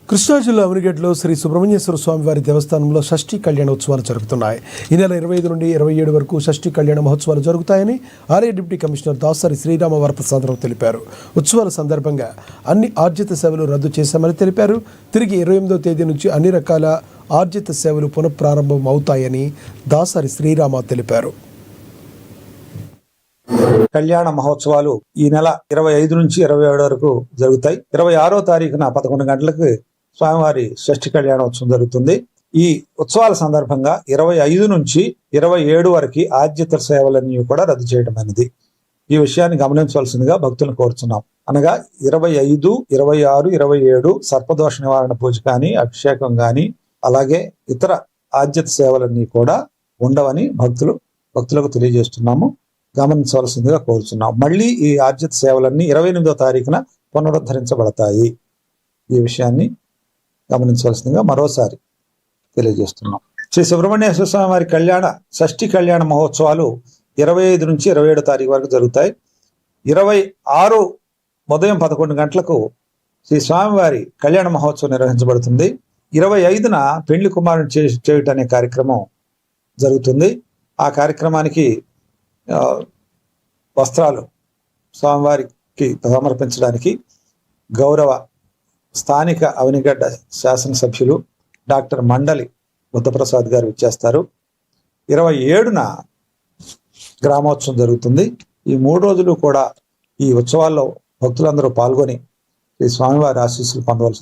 కృష్ణా జిల్లా అమరిగడ్లో శ్రీ సుబ్రహ్మణ్యేశ్వర స్వామి వారి దేవస్థానంలో షష్ఠీ కళ్యాణ ఉత్సవాలు జరుగుతున్నాయి. ఈ నెల 25 నుండి 27 వరకు షష్ఠీ కళ్యాణ మహోత్సవాలు జరుగుతాయని ఆలయ డిప్యూటీ కమిషనర్ దాసరి శ్రీరామ వరప్రసాదరావు తెలిపారు. ఉత్సవాల సందర్భంగా అన్ని ఆర్జిత సేవలు రద్దు చేశామని తెలిపారు. తిరిగి 28వ తేదీ నుంచి అన్ని రకాల ఆర్జిత సేవలు పునఃప్రారంభం అవుతాయని దాసరి శ్రీరామ తెలిపారు. కళ్యాణ మహోత్సవాలు ఈ నెల 25 నుంచి 27 వరకు జరుగుతాయి. 26వ తారీఖున 11 గంటలకు స్వామివారి షష్ఠి కళ్యాణోత్సవం జరుగుతుంది. ఈ ఉత్సవాల సందర్భంగా 25 నుంచి 27 వరకు ఆర్జిత సేవలన్నీ కూడా రద్దు చేయడమైనది. ఈ విషయాన్ని గమనించవలసిందిగా భక్తులను కోరుతున్నాం. అనగా 25, 26, 27 సర్పదోష నివారణ పూజ కానీ, అభిషేకం కానీ, అలాగే ఇతర ఆర్జిత సేవలన్నీ కూడా ఉండవని భక్తులకు తెలియజేస్తున్నాము. గమనించవలసిందిగా కోరుచున్నాం. మళ్ళీ ఈ ఆర్జిత సేవలన్నీ 28వ తారీఖున పునరుద్ధరించబడతాయి. ఈ విషయాన్ని గమనించవలసిందిగా మరోసారి తెలియజేస్తున్నాం. శ్రీ సుబ్రహ్మణ్యేశ్వర స్వామి వారి షష్ఠి కళ్యాణ మహోత్సవాలు 25 నుంచి 27 తారీఖు వరకు జరుగుతాయి. 26 ఉదయం 11 గంటలకు శ్రీ స్వామివారి కళ్యాణ మహోత్సవం నిర్వహించబడుతుంది. 25న పెళ్లి కుమారుని చేయుట అనే కార్యక్రమం జరుగుతుంది. ఆ కార్యక్రమానికి వస్త్రాలు స్వామివారికి సమర్పించడానికి గౌరవ స్థానిక అవనిగడ్డ శాసనసభ్యులు డాక్టర్ మండలి బుద్ధప్రసాద్ గారు ఇచ్చేస్తారు. 27న గ్రామోత్సవం జరుగుతుంది. ఈ 3 రోజులు కూడా ఈ ఉత్సవాల్లో భక్తులందరూ పాల్గొని ఈ స్వామివారి ఆశీస్సులు పొందవలసి